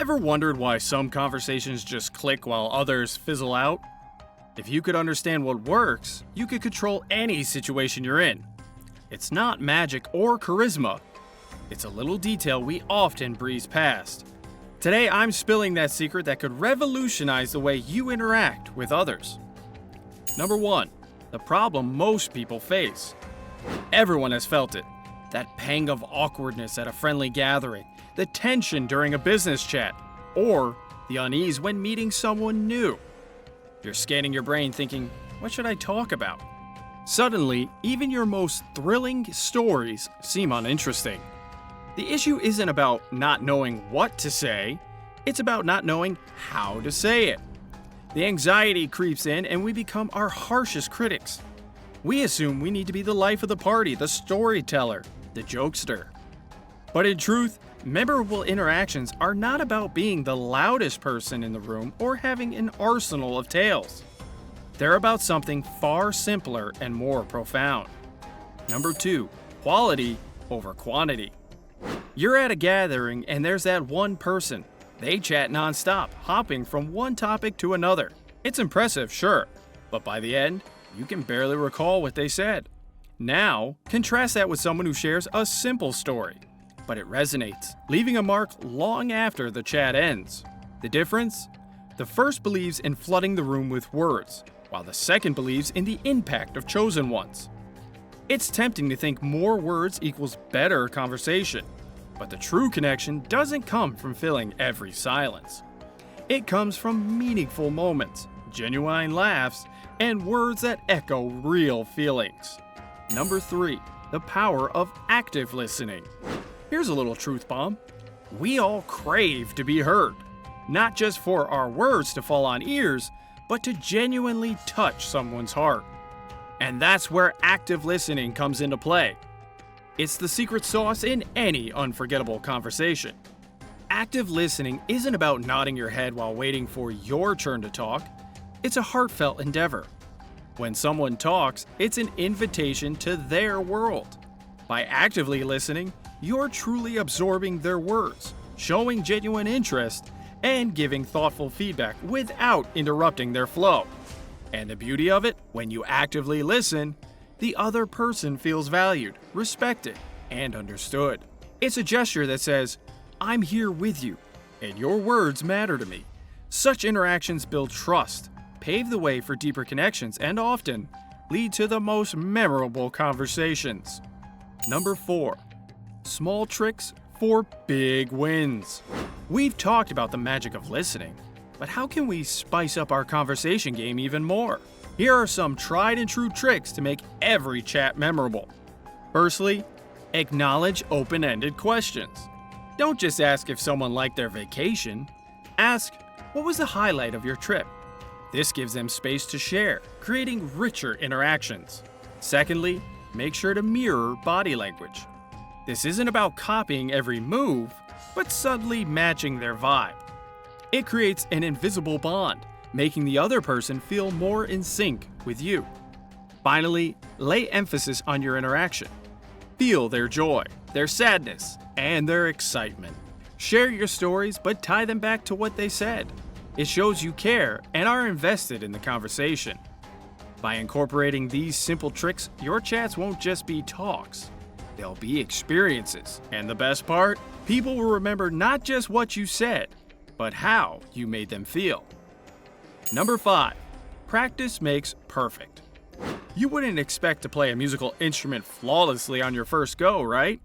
Ever wondered why some conversations just click while others fizzle out? If you could understand what works, you could control any situation you're in. It's not magic or charisma. It's a little detail we often breeze past. Today, I'm spilling that secret that could revolutionize the way you interact with others. Number 1. The problem most people face. Everyone has felt it. That pang of awkwardness at a friendly gathering, the tension during a business chat, or the unease when meeting someone new. You're scanning your brain thinking, what should I talk about? Suddenly, even your most thrilling stories seem uninteresting. The issue isn't about not knowing what to say, it's about not knowing how to say it. The anxiety creeps in and we become our harshest critics. We assume we need to be the life of the party, the storyteller, the jokester. But in truth, memorable interactions are not about being the loudest person in the room or having an arsenal of tales. They're about something far simpler and more profound. Number 2, quality over quantity. You're at a gathering and there's that one person. They chat nonstop, hopping from one topic to another. It's impressive, sure, but by the end, you can barely recall what they said. Now, contrast that with someone who shares a simple story, but it resonates, leaving a mark long after the chat ends. The difference? The first believes in flooding the room with words, while the second believes in the impact of chosen ones. It's tempting to think more words equals better conversation, but the true connection doesn't come from filling every silence. It comes from meaningful moments, genuine laughs, and words that echo real feelings. Number 3, the power of active listening. Here's a little truth bomb. We all crave to be heard, not just for our words to fall on ears, but to genuinely touch someone's heart. And that's where active listening comes into play. It's the secret sauce in any unforgettable conversation. Active listening isn't about nodding your head while waiting for your turn to talk. It's a heartfelt endeavor. When someone talks, it's an invitation to their world. By actively listening, you're truly absorbing their words, showing genuine interest, and giving thoughtful feedback without interrupting their flow. And the beauty of it, when you actively listen, the other person feels valued, respected, and understood. It's a gesture that says, I'm here with you, and your words matter to me. Such interactions build trust, pave the way for deeper connections, and often lead to the most memorable conversations. Number 4, small tricks for big wins. We've talked about the magic of listening, but how can we spice up our conversation game even more? Here are some tried and true tricks to make every chat memorable. Firstly, acknowledge open-ended questions. Don't just ask if someone liked their vacation. Ask, what was the highlight of your trip? This gives them space to share, creating richer interactions. Secondly, make sure to mirror body language. This isn't about copying every move, but subtly matching their vibe. It creates an invisible bond, making the other person feel more in sync with you. Finally, lay emphasis on your interaction. Feel their joy, their sadness, and their excitement. Share your stories, but tie them back to what they said. It shows you care and are invested in the conversation. By incorporating these simple tricks, your chats won't just be talks. They'll be experiences. And the best part? People will remember not just what you said, but how you made them feel. Number 5, practice makes perfect. You wouldn't expect to play a musical instrument flawlessly on your first go, right?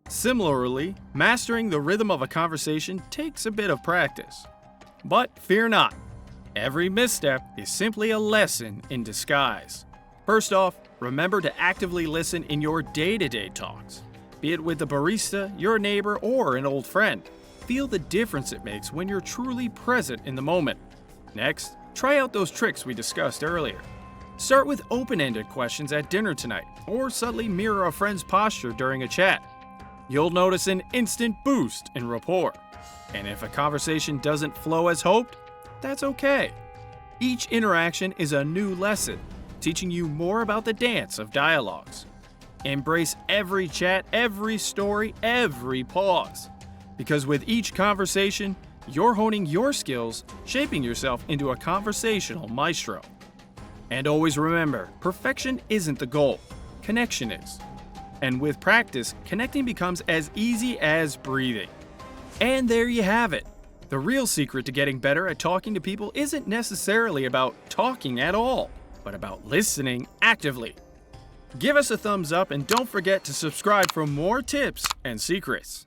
Similarly, mastering the rhythm of a conversation takes a bit of practice. But fear not, every misstep is simply a lesson in disguise. First off, remember to actively listen in your day-to-day talks, be it with the barista, your neighbor, or an old friend. Feel the difference it makes when you're truly present in the moment. Next, try out those tricks we discussed earlier. Start with open-ended questions at dinner tonight, or subtly mirror a friend's posture during a chat. You'll notice an instant boost in rapport. And if a conversation doesn't flow as hoped, that's okay. Each interaction is a new lesson, teaching you more about the dance of dialogues. Embrace every chat, every story, every pause. Because with each conversation, you're honing your skills, shaping yourself into a conversational maestro. And always remember, perfection isn't the goal, connection is. And with practice, connecting becomes as easy as breathing. And there you have it. The real secret to getting better at talking to people isn't necessarily about talking at all, but about listening actively. Give us a thumbs up and don't forget to subscribe for more tips and secrets.